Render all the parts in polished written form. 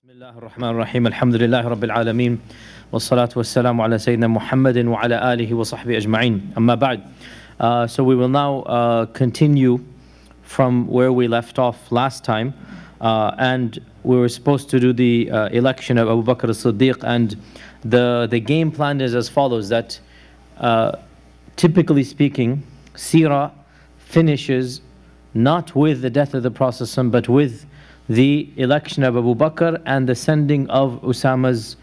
Bismillah ar-Rahman ar-Rahim. Alhamdulillah Rabbil Alameen. Wassalatu wassalamu ala Sayyidina Muhammadin wa ala alihi wa sahbihi ajma'in. Amma ba'd. So we will now continue from where we left off last time. And we were supposed to do the election of Abu Bakr as-Siddiq. And the game plan is as follows, that typically speaking, Seerah finishes not with the death of the Prophet, but with the election of Abu Bakr and the sending of Usama's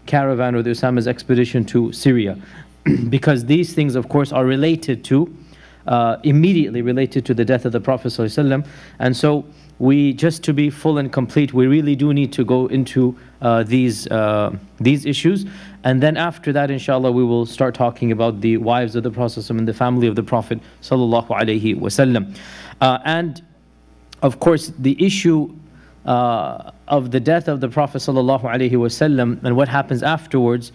caravan or the Usama's expedition to Syria. Because these things, of course, are related to, immediately related to the death of the Prophet ﷺ. And so we, just to be full and complete, we really do need to go into these issues. And then after that, inshallah, we will start talking about the wives of the Prophet ﷺ and the family of the Prophet ﷺ. And of course, the issue of the death of the Prophet ﷺ and what happens afterwards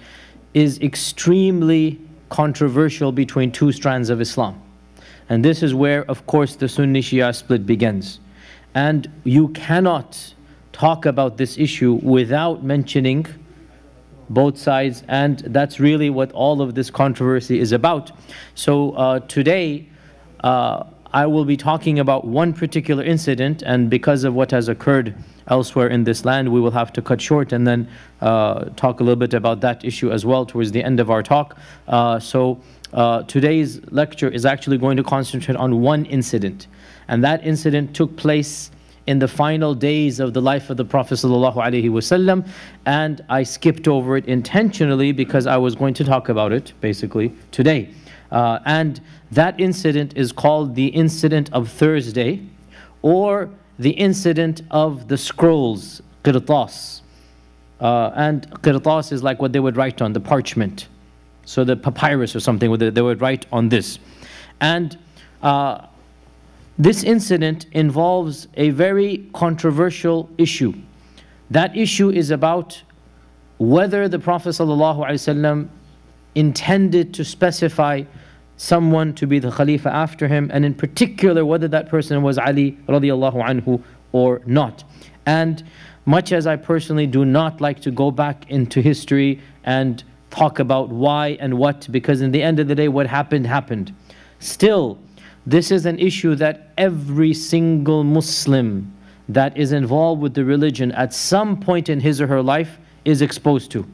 is extremely controversial between two strands of Islam. And this is where, of course, the Sunni Shia split begins. And you cannot talk about this issue without mentioning both sides, and that's really what all of this controversy is about. So today, I will be talking about one particular incident, and because of what has occurred elsewhere in this land, we will have to cut short and then talk a little bit about that issue as well towards the end of our talk. So today's lecture is actually going to concentrate on one incident, and that incident took place in the final days of the life of the Prophet ﷺ, and I skipped over it intentionally because I was going to talk about it basically today. And that incident is called the incident of Thursday, or the incident of the scrolls, qirtas. And qirtas is like what they would write on, the parchment. So the papyrus or something, they would write on this. And this incident involves a very controversial issue. That issue is about whether the Prophet ﷺ intended to specify someone to be the Khalifa after him, and in particular whether that person was Ali radiallahu anhu or not. And much as I personally do not like to go back into history and talk about why and what, because in the end of the day what happened, happened. Still, this is an issue that every single Muslim that is involved with the religion at some point in his or her life is exposed to.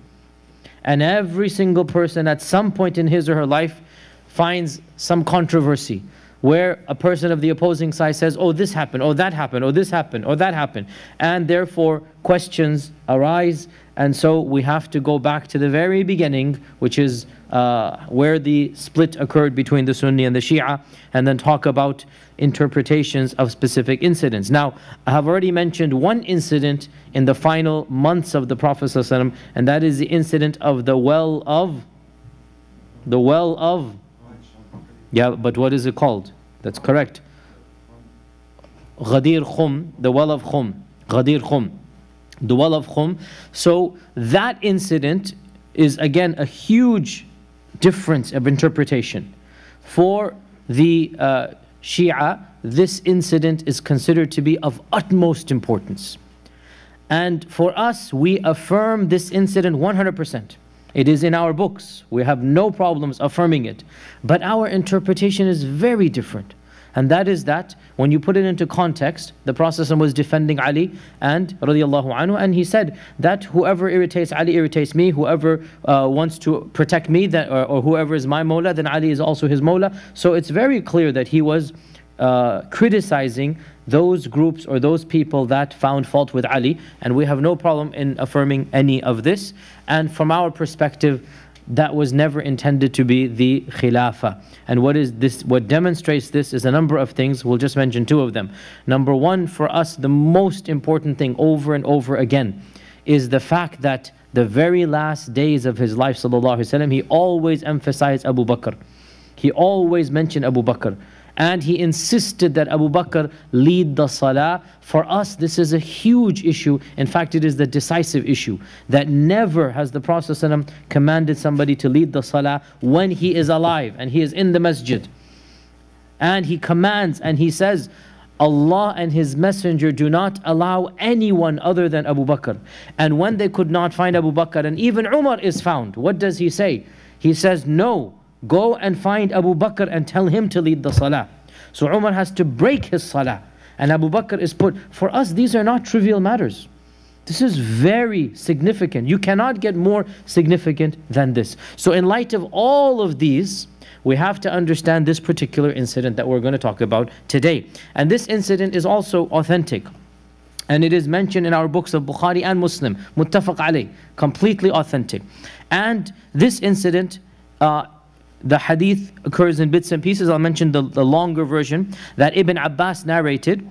And every single person at some point in his or her life finds some controversy, where a person of the opposing side says, oh, this happened, oh, that happened, oh, this happened, or that happened. And therefore, questions arise. And so we have to go back to the very beginning, which is where the split occurred between the Sunni and the Shia, and then talk about interpretations of specific incidents. Now, I have already mentioned one incident in the final months of the Prophet ﷺ, and that is the incident of the well of, yeah, but what is it called? That's correct. Ghadir Khum, the well of Khum. Ghadir Khum, the well of Khum. So that incident is again a huge difference of interpretation. For the Shia, this incident is considered to be of utmost importance. And for us, we affirm this incident 100%. It is in our books. We have no problems affirming it. But our interpretation is very different. And that is that when you put it into context, the Prophet was defending Ali and radiallahu anhu, and he said that whoever irritates Ali irritates me, whoever wants to protect me, that, or whoever is my Mawla, then Ali is also his Mawla. So it's very clear that he was criticizing those groups or those people that found fault with Ali, and we have no problem in affirming any of this. And from our perspective, that was never intended to be the Khilafah. And what is this? What demonstrates this is a number of things. We'll just mention two of them. Number one, for us, the most important thing over and over again is the fact that the very last days of his life, sallallahu alaihi wasallam, he always emphasized Abu Bakr. He always mentioned Abu Bakr. And he insisted that Abu Bakr lead the salah. For us, this is a huge issue. In fact, it is the decisive issue, that never has the Prophet ﷺ commanded somebody to lead the salah when he is alive and he is in the masjid. And he commands and he says, Allah and His Messenger do not allow anyone other than Abu Bakr. And when they could not find Abu Bakr, and even Umar is found, what does he say? He says, no, go and find Abu Bakr and tell him to lead the salah. So Umar has to break his salah, and Abu Bakr is put. For us, these are not trivial matters. This is very significant. You cannot get more significant than this. So in light of all of these, we have to understand this particular incident that we're going to talk about today. And this incident is also authentic. And it is mentioned in our books of Bukhari and Muslim. Muttafaq alayh. Completely authentic. And this incident, the hadith occurs in bits and pieces. I'll mention the longer version that Ibn Abbas narrated.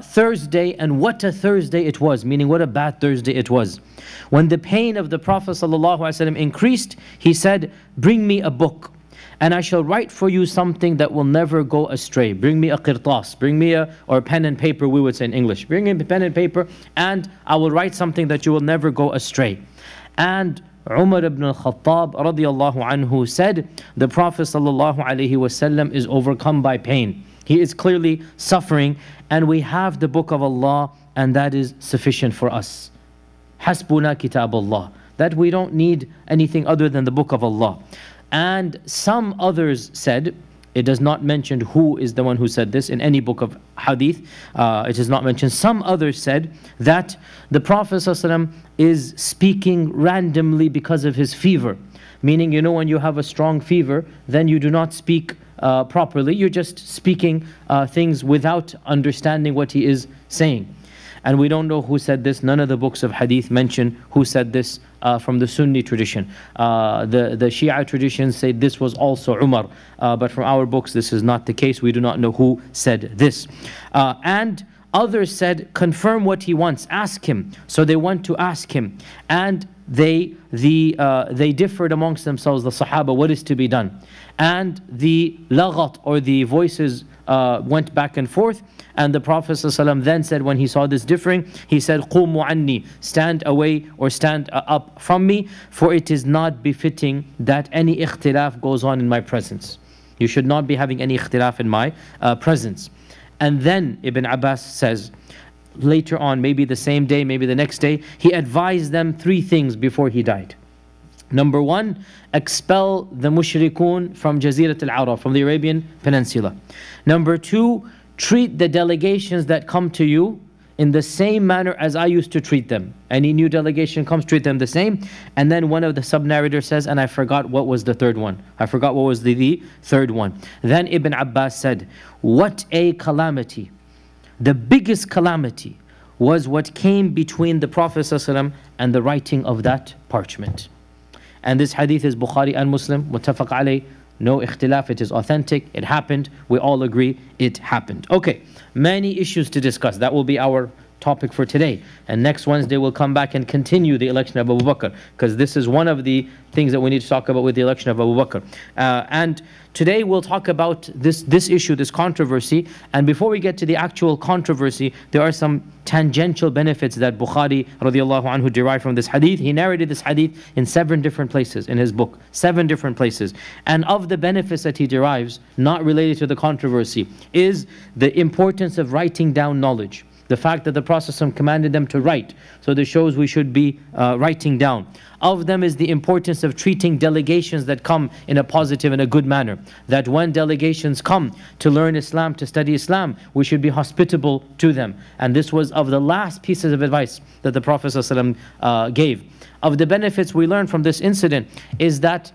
Thursday, and what a Thursday it was, meaning what a bad Thursday it was. When the pain of the Prophet ﷺ increased, he said, bring me a book, and I shall write for you something that will never go astray. Bring me a qirtas, bring me or pen and paper, we would say in English. Bring me pen and paper, and I will write something that you will never go astray. And Umar ibn al-Khattab radiyallahu anhu said, the Prophet sallallahu alaihi wasallam is overcome by pain. He is clearly suffering, and we have the book of Allah, and that is sufficient for us. Hasbuna kitab Allah. That we don't need anything other than the book of Allah. And some others said, it does not mention who is the one who said this in any book of hadith. It is not mentioned. Some others said that the Prophet ﷺ is speaking randomly because of his fever. Meaning, you know, when you have a strong fever, then you do not speak properly. You're just speaking things without understanding what he is saying. And we don't know who said this. None of the books of hadith mention who said this from the Sunni tradition. The Shia tradition say this was also Umar. But from our books, this is not the case. We do not know who said this. And others said, confirm what he wants. Ask him. So they went to ask him. And they differed amongst themselves, the Sahaba, what is to be done. And the laghat, or the voices, went back and forth. And the Prophet ﷺ then said, when he saw this differing, he said, "Qumu anni, stand away or stand up from me, for it is not befitting that any ikhtilaf goes on in my presence. You should not be having any ikhtilaf in my presence." And then Ibn Abbas says, later on, maybe the same day, maybe the next day, he advised them 3 things before he died. Number 1, expel the mushrikun from Jazirat al-Arab, from the Arabian Peninsula. Number 2, treat the delegations that come to you in the same manner as I used to treat them. Any new delegation comes, treat them the same. And then one of the sub-narrators says, and I forgot what was the third one. I forgot what was the third one. Then Ibn Abbas said, what a calamity. The biggest calamity was what came between the Prophet ﷺ and the writing of that parchment. And this hadith is Bukhari and Muslim, muttafaq alayh. No ikhtilaf, it is authentic, it happened, we all agree it happened. Okay, many issues to discuss. That will be our topic for today. And next Wednesday we'll come back and continue the election of Abu Bakr, because this is one of the things that we need to talk about with the election of Abu Bakr. And today we'll talk about this issue, this controversy. And before we get to the actual controversy, there are some tangential benefits that Bukhari radiallahu anhu derived from this hadith. He narrated this hadith in 7 different places in his book, 7 different places. And of the benefits that he derives, not related to the controversy, is the importance of writing down knowledge. The fact that the Prophet commanded them to write. So this shows we should be writing down. Of them is the importance of treating delegations that come in a positive and a good manner. That when delegations come to learn Islam, to study Islam, we should be hospitable to them. And this was of the last pieces of advice that the Prophet ﷺ gave. Of the benefits we learn from this incident is that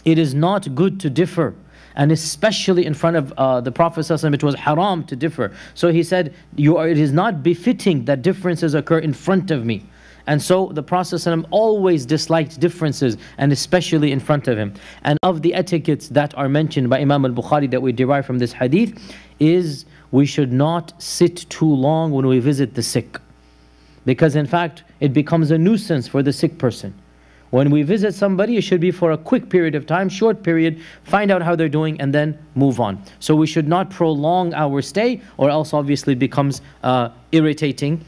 it is not good to differ. And especially in front of the Prophet ﷺ, it was haram to differ. So he said, it is not befitting that differences occur in front of me. And so the Prophet ﷺ always disliked differences, and especially in front of him. And of the etiquettes that are mentioned by Imam al-Bukhari that we derive from this hadith is we should not sit too long when we visit the sick. Because in fact, it becomes a nuisance for the sick person. When we visit somebody, it should be for a quick period of time, short period, find out how they're doing and then move on. So we should not prolong our stay, or else obviously it becomes irritating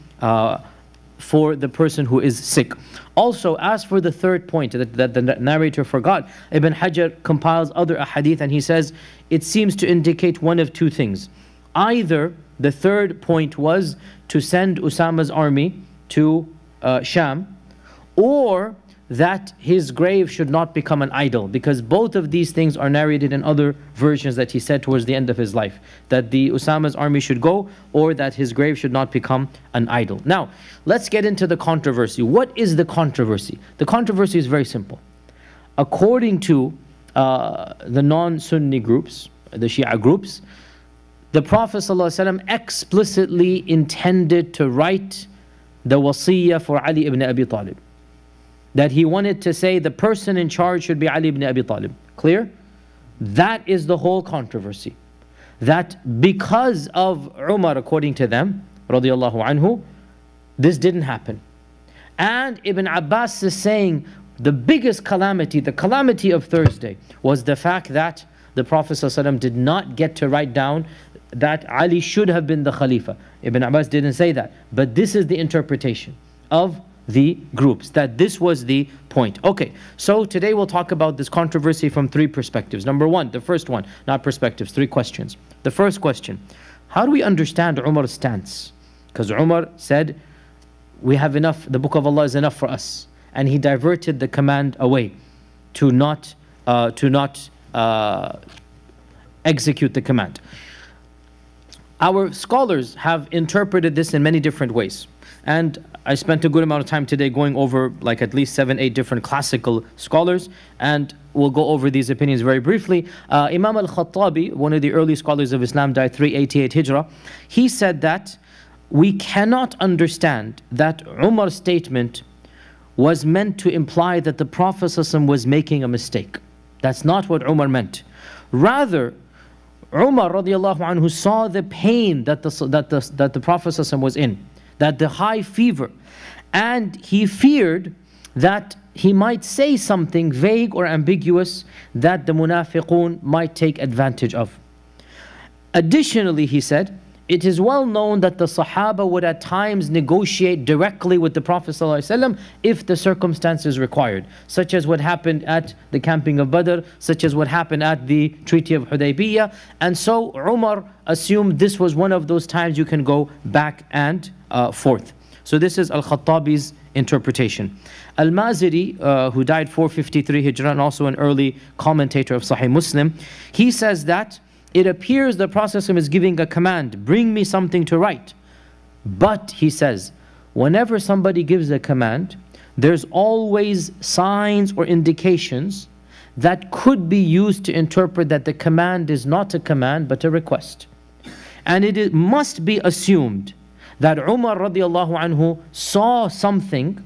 for the person who is sick. Also, as for the third point that the narrator forgot, Ibn Hajar compiles other ahadith and he says, it seems to indicate one of 2 things. Either the third point was to send Usama's army to Sham, or that his grave should not become an idol, because both of these things are narrated in other versions that he said towards the end of his life, that the Usama's army should go, or that his grave should not become an idol. Now, let's get into the controversy. What is the controversy? The controversy is very simple. According to the non-Sunni groups, the Shia groups, the Prophet ﷺ explicitly intended to write the wasiyah for Ali ibn Abi Talib. That he wanted to say the person in charge should be Ali ibn Abi Talib. Clear? That is the whole controversy. That because of Umar, according to them, radiallahu anhu, this didn't happen. And Ibn Abbas is saying the biggest calamity, the calamity of Thursday, was the fact that the Prophet ﷺ did not get to write down that Ali should have been the Khalifa. Ibn Abbas didn't say that. But this is the interpretation of the groups, that this was the point. Okay, so today we'll talk about this controversy from three perspectives. Number one, the first one, not perspectives, three questions. The first question, how do we understand Umar's stance? Because Umar said, we have enough, the book of Allah is enough for us. And he diverted the command away to not execute the command. Our scholars have interpreted this in many different ways. And I spent a good amount of time today going over like at least 7-8 different classical scholars, and we'll go over these opinions very briefly. Imam al-Khattabi, one of the early scholars of Islam, died 388 Hijrah. He said that we cannot understand that Umar's statement was meant to imply that the Prophet ﷺ was making a mistake. That's not what Umar meant. Rather, Umar radiallahu anhu saw the pain that the Prophet ﷺ was in, that the high fever, and he feared that he might say something vague or ambiguous that the munafiqun might take advantage of. Additionally, he said, it is well known that the Sahaba would at times negotiate directly with the Prophet ﷺ if the circumstances required, such as what happened at the camping of Badr, such as what happened at the Treaty of Hudaybiyah. And so Umar assumed this was one of those times you can go back and forth. So this is Al-Khattabi's interpretation. Al-Maziri, who died 453 Hijrah and also an early commentator of Sahih Muslim, he says that it appears the Prophet is giving a command, bring me something to write. But, he says, whenever somebody gives a command, there's always signs or indications that could be used to interpret that the command is not a command but a request. And it must be assumed that Umar radiallahu anhu saw something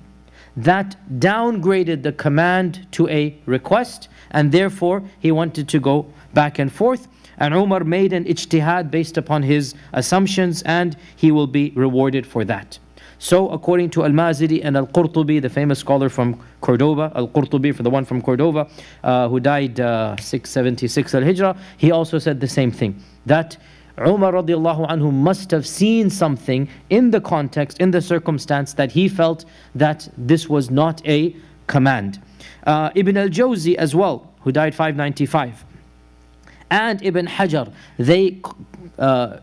that downgraded the command to a request, and therefore he wanted to go back and forth. And Umar made an ijtihad based upon his assumptions, and he will be rewarded for that. So according to Al-Maziri and Al-Qurtubi, the famous scholar from Cordoba, Al-Qurtubi, for the one from Cordoba, who died 676 al-Hijrah, he also said the same thing, that Umar radiallahu anhu must have seen something in the context, in the circumstance, that he felt that this was not a command. Ibn al-Jawzi as well, who died 595, and Ibn Hajar, they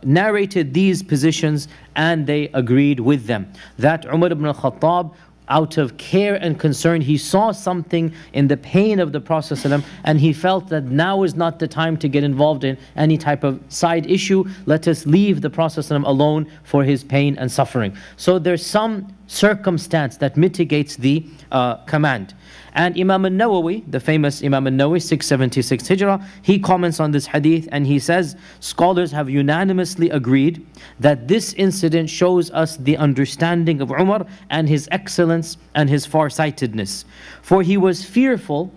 narrated these positions and they agreed with them. That Umar ibn al-Khattab, out of care and concern, he saw something in the pain of the Prophet ﷺ, and he felt that now is not the time to get involved in any type of side issue. Let us leave the Prophet ﷺ alone for his pain and suffering. So there's some circumstance that mitigates the command. And Imam al-Nawawi, the famous Imam al-Nawawi, 676 Hijrah, he comments on this hadith and he says, scholars have unanimously agreed that this incident shows us the understanding of Umar and his excellence and his farsightedness. For he was fearful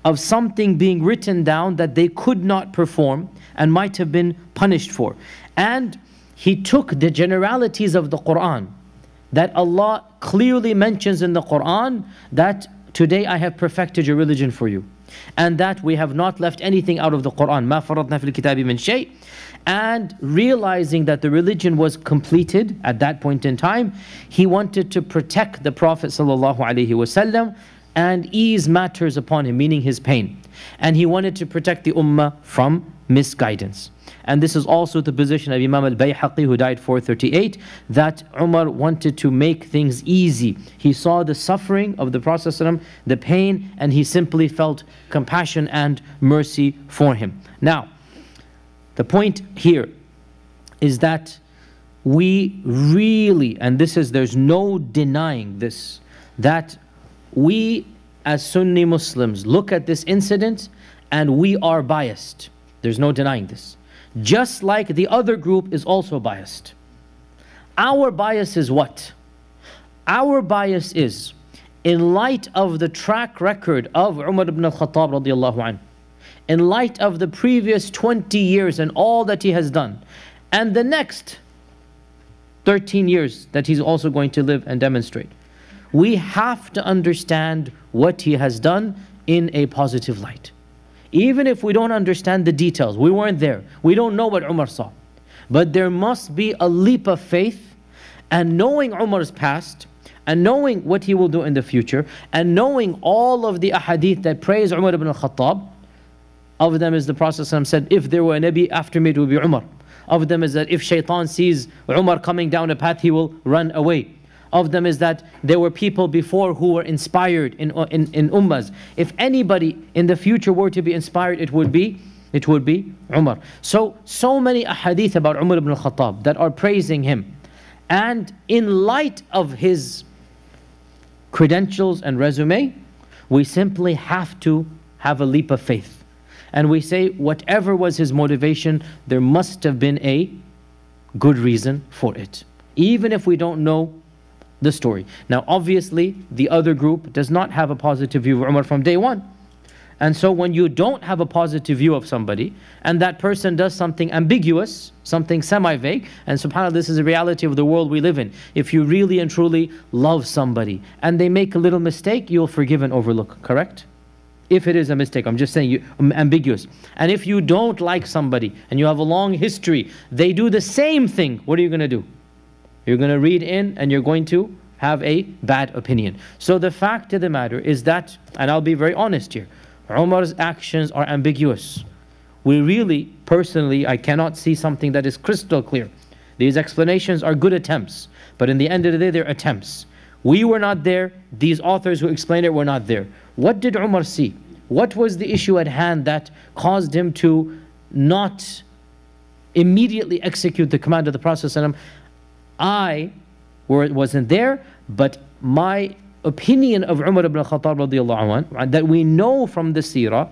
of something being written down that they could not perform and might have been punished for. And he took the generalities of the Quran, that Allah clearly mentions in the Quran that today I have perfected your religion for you, and that we have not left anything out of the Quran. مَا فَرَضْنَا فِي الْكِتَابِ مِنْ شَيْءٍ. And realizing that the religion was completed at that point in time, he wanted to protect the Prophet ﷺ and ease matters upon him, meaning his pain. And he wanted to protect the ummah from misguidance. And this is also the position of Imam al-Bayhaqi, who died 438, that Umar wanted to make things easy. He saw the suffering of the Prophet ﷺ, the pain, and he simply felt compassion and mercy for him. Now, the point here is that we really, and there's no denying this, that we as Sunni Muslims look at this incident and we are biased. There's no denying this. Just like the other group is also biased. Our bias is what? Our bias is, in light of the track record of Umar ibn al-Khattab radiallahu anhu, in light of the previous 20 years and all that he has done, and the next 13 years that he's also going to live and demonstrate, we have to understand what he has done in a positive light. Even if we don't understand the details, we weren't there, we don't know what Umar saw. But there must be a leap of faith, and knowing Umar's past, and knowing what he will do in the future, and knowing all of the ahadith that praise Umar ibn al-Khattab. Of them is the Prophet ﷺ said, if there were a Nabi after me, it would be Umar. Of them is that if shaitan sees Umar coming down a path, he will run away. Of them is that there were people before who were inspired in ummahs. If anybody in the future were to be inspired, it would be Umar. So many ahadith about Umar ibn al-Khattab that are praising him. And in light of his credentials and resume, we simply have to have a leap of faith. And we say, whatever was his motivation, there must have been a good reason for it, even if we don't know the story. Now, obviously, the other group does not have a positive view of Umar from day one. And so when you don't have a positive view of somebody, and that person does something ambiguous, something semi-vague, and subhanAllah, this is the reality of the world we live in. If you really and truly love somebody, and they make a little mistake, you'll forgive and overlook, correct? If it is a mistake, I'm just saying ambiguous. And if you don't like somebody, and you have a long history, they do the same thing, what are you going to do? You're going to read in, and you're going to have a bad opinion. So the fact of the matter is that, and I'll be very honest here, Umar's actions are ambiguous. We really, personally, I cannot see something that is crystal clear. These explanations are good attempts, but in the end of the day, they're attempts. We were not there. These authors who explain it were not there. What did Umar see? What was the issue at hand that caused him to not immediately execute the command of the Prophet ﷺ? I wasn't there, but my opinion of Umar ibn al-Khattab radiallahu anhu, that we know from the Seerah,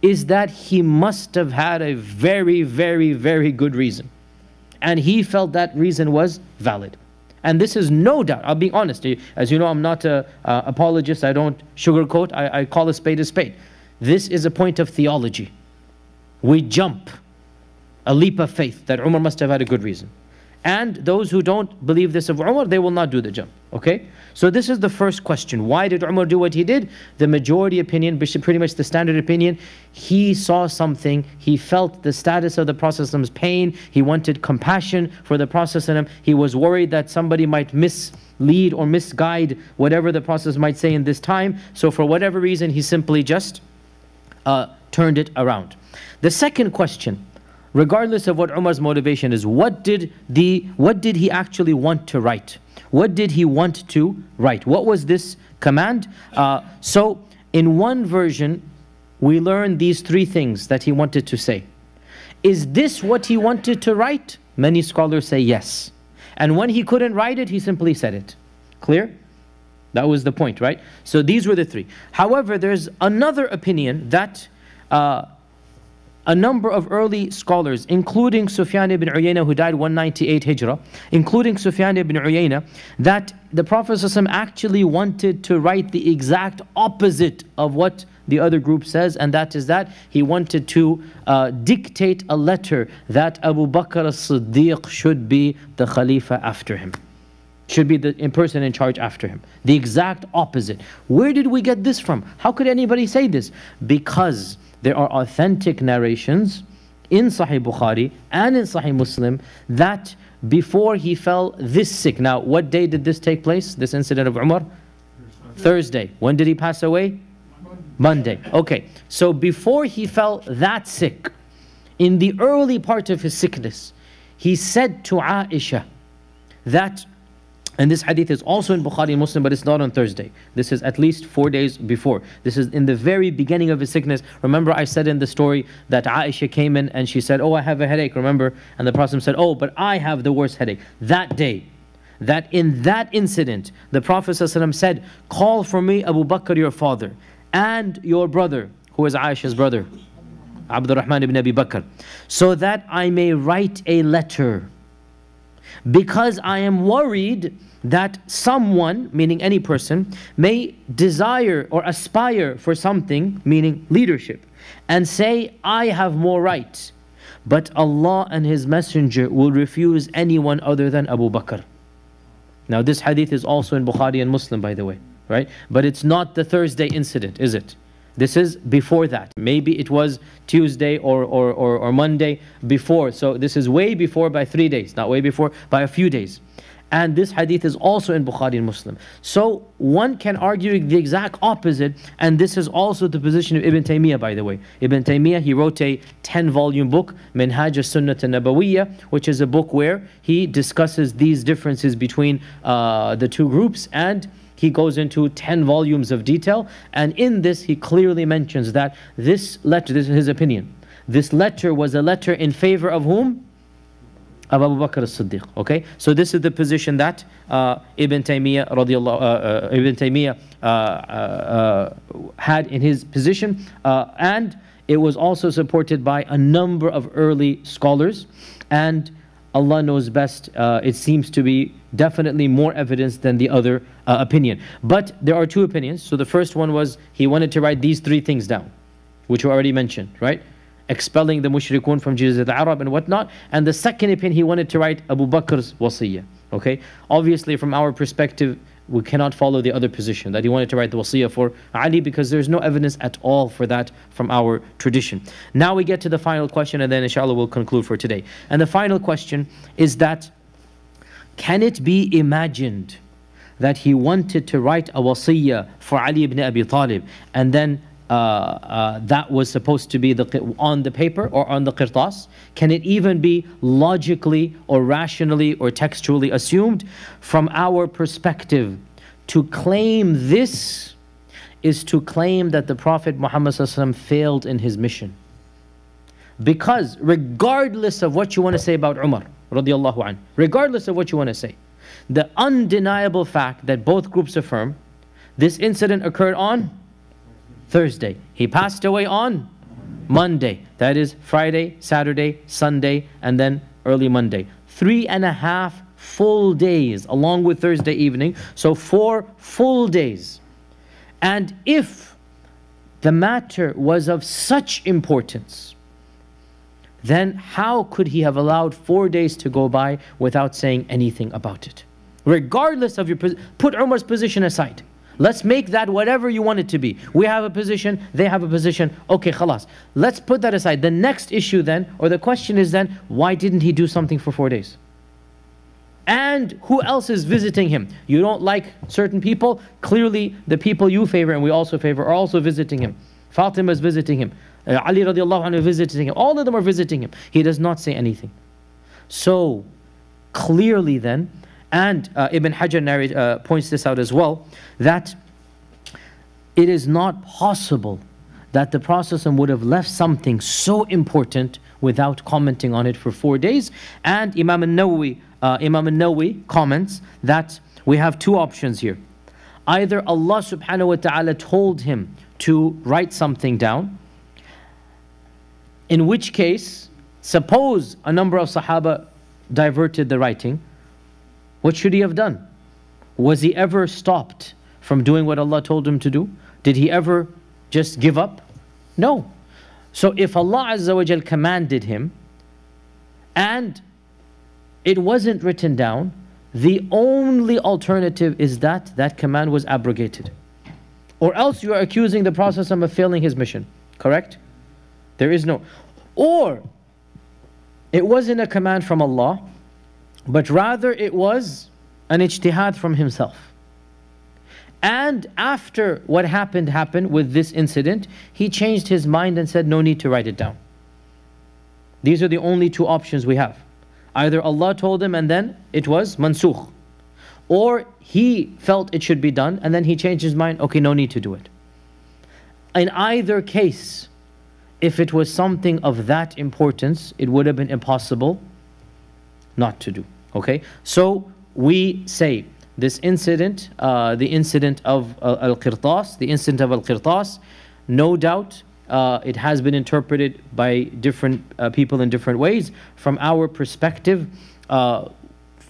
is that he must have had a very, very, very good reason. And he felt that reason was valid. And this is no doubt, I'll be honest, as you know, I'm not an apologist, I don't sugarcoat, I call a spade a spade. This is a point of theology. We jump a leap of faith that Umar must have had a good reason. And those who don't believe this of Umar, they will not do the jump. Okay? So this is the first question. Why did Umar do what he did? The majority opinion, pretty much the standard opinion, he saw something, he felt the status of the Prophet's pain, he wanted compassion for the Prophet, he was worried that somebody might mislead or misguide whatever the Prophet might say in this time. So for whatever reason, he simply just turned it around. The second question, regardless of what Umar's motivation is, what did he actually want to write? What did he want to write? What was this command? So in one version, we learn these three things that he wanted to say. Is this what he wanted to write? Many scholars say yes. And when he couldn't write it, he simply said it. Clear? That was the point, right? So these were the three. However, there's another opinion that a number of early scholars, including Sufyan ibn Uyayna, who died 198 Hijrah, including Sufyan ibn Uyayna, that the Prophet ﷺ actually wanted to write the exact opposite of what the other group says, and that is that he wanted to dictate a letter that Abu Bakr as-Siddiq should be the Khalifa after him. Should be the person in charge after him. The exact opposite. Where did we get this from? How could anybody say this? Because there are authentic narrations in Sahih Bukhari and in Sahih Muslim that before he fell this sick. Now, what day did this take place? This incident of Umar? Thursday. When did he pass away? Monday. Okay. So before he fell that sick, in the early part of his sickness, he said to Aisha that, and this hadith is also in Bukhari and Muslim, but it's not on Thursday. This is at least 4 days before. This is in the very beginning of his sickness. Remember I said in the story that Aisha came in and she said, oh, I have a headache, remember? And the Prophet said, oh, but I have the worst headache. That day, that in that incident, the Prophet ﷺ said, call for me Abu Bakr, your father, and your brother, who is Aisha's brother, Abdurrahman ibn Abi Bakr, so that I may write a letter, because I am worried that someone, meaning any person, may desire or aspire for something, meaning leadership, and say, I have more rights, but Allah and His Messenger will refuse anyone other than Abu Bakr. Now this hadith is also in Bukhari and Muslim, by the way, right? But it's not the Thursday incident, is it? This is before that. Maybe it was Tuesday or Monday before. So this is way before by 3 days, not way before, by a few days. And this hadith is also in Bukhari and Muslim. So one can argue the exact opposite, and this is also the position of Ibn Taymiyyah, by the way. Ibn Taymiyyah, he wrote a 10-volume book, Minhaj al-Sunnah al-Nabawiyyah, which is a book where he discusses these differences between the two groups, and he goes into 10 volumes of detail. And in this, he clearly mentions that this letter, this is his opinion, this letter was a letter in favor of whom? Of Abu Bakr as-Siddiq. Okay, so this is the position that Ibn Taymiyyah had in his position, and it was also supported by a number of early scholars. And Allah knows best, it seems to be definitely more evidence than the other opinion. But there are two opinions. So the first one was he wanted to write these 3 things down, which were already mentioned, right? Expelling the mushrikun from Jazirah al-Arab and whatnot. And the second opinion, he wanted to write Abu Bakr's wasiyah. Okay, obviously from our perspective, we cannot follow the other position, that he wanted to write the wasiyah for Ali, because there's no evidence at all for that from our tradition. Now we get to the final question, and then inshallah we'll conclude for today. And the final question is that, can it be imagined that he wanted to write a wasiyah for Ali ibn Abi Talib, and then that was supposed to be on the paper or on the qirtas? Can it even be logically or rationally or textually assumed? From our perspective, to claim this is to claim that the Prophet Muhammad ﷺ failed in his mission. Because regardless of what you want to say about Umar radiallahu anhu, regardless of what you want to say, the undeniable fact that both groups affirm, this incident occurred on Thursday. He passed away on Monday. That is Friday, Saturday, Sunday, and then early Monday. 3.5 full days along with Thursday evening. So 4 full days. And if the matter was of such importance, then how could he have allowed 4 days to go by without saying anything about it? Regardless of your position, put Umar's position aside. Let's make that whatever you want it to be. We have a position, they have a position. Okay, khalas. Let's put that aside. The next issue then, or the question is then, why didn't he do something for 4 days? And who else is visiting him? You don't like certain people. Clearly, the people you favor and we also favor are also visiting him. Fatima is visiting him. Ali radiallahu anhu is visiting him. All of them are visiting him. He does not say anything. So, clearly then, and Ibn Hajar points this out as well, that it is not possible that the Prophet would have left something so important without commenting on it for 4 days. And Imam al-Nawawi comments that we have 2 options here. Either Allah subhanahu wa ta'ala told him to write something down, in which case, suppose a number of Sahaba diverted the writing, what should he have done? Was he ever stopped from doing what Allah told him to do? Did he ever just give up? No. So if Allah Azza wa Jal commanded him and it wasn't written down, the only alternative is that that command was abrogated. Or else you are accusing the Prophet of failing his mission. Correct? There is no. Or it wasn't a command from Allah, but rather it was an ijtihad from himself. And after what happened with this incident, he changed his mind and said no need to write it down. These are the only two options we have. Either Allah told him and then it was mansukh, or he felt it should be done and then he changed his mind, okay, no need to do it. In either case, if it was something of that importance, it would have been impossible not to do. Okay, so we say this incident, the incident of Al-Qirtas, no doubt it has been interpreted by different people in different ways. From our perspective,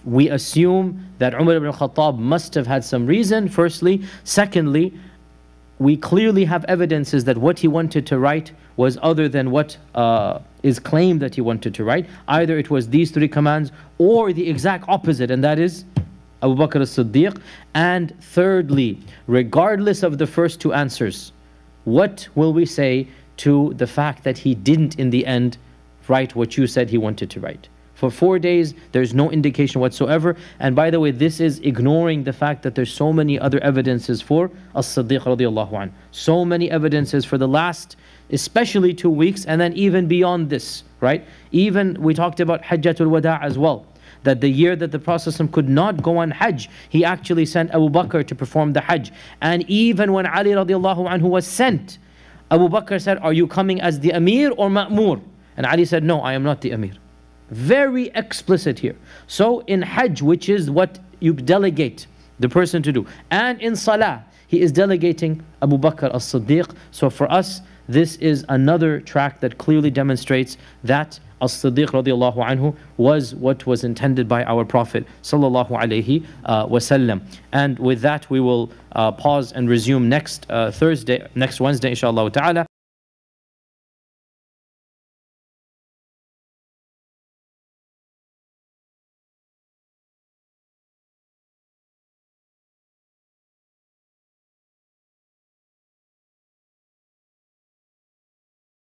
we assume that Umar ibn al-Khattab must have had some reason, firstly. Secondly, we clearly have evidences that what he wanted to write was other than what is claimed that he wanted to write. Either it was these three commands or the exact opposite, and that is Abu Bakr as-Siddiq. And thirdly, regardless of the first two answers, what will we say to the fact that he didn't in the end write what you said he wanted to write? For 4 days, there's no indication whatsoever. And by the way, this is ignoring the fact that there's so many other evidences for As-Siddiq radiallahu anhu. So many evidences for the last, especially 2 weeks, and then even beyond this, right? Even we talked about Hajjatul Wada as well, that the year that the Prophet could not go on Hajj, he actually sent Abu Bakr to perform the Hajj. And even when Ali radiallahu anhu was sent, Abu Bakr said, are you coming as the Amir or Ma'mur? And Ali said, no, I am not the Amir. Very explicit here. So in Hajj, which is what you delegate the person to do, and in Salah, he is delegating Abu Bakr as-Siddiq. So for us, this is another track that clearly demonstrates that As-Siddiq radiallahu anhu was what was intended by our Prophet sallallahu alaihi wasallam. And with that, we will pause and resume next Wednesday, inshallah ta'ala.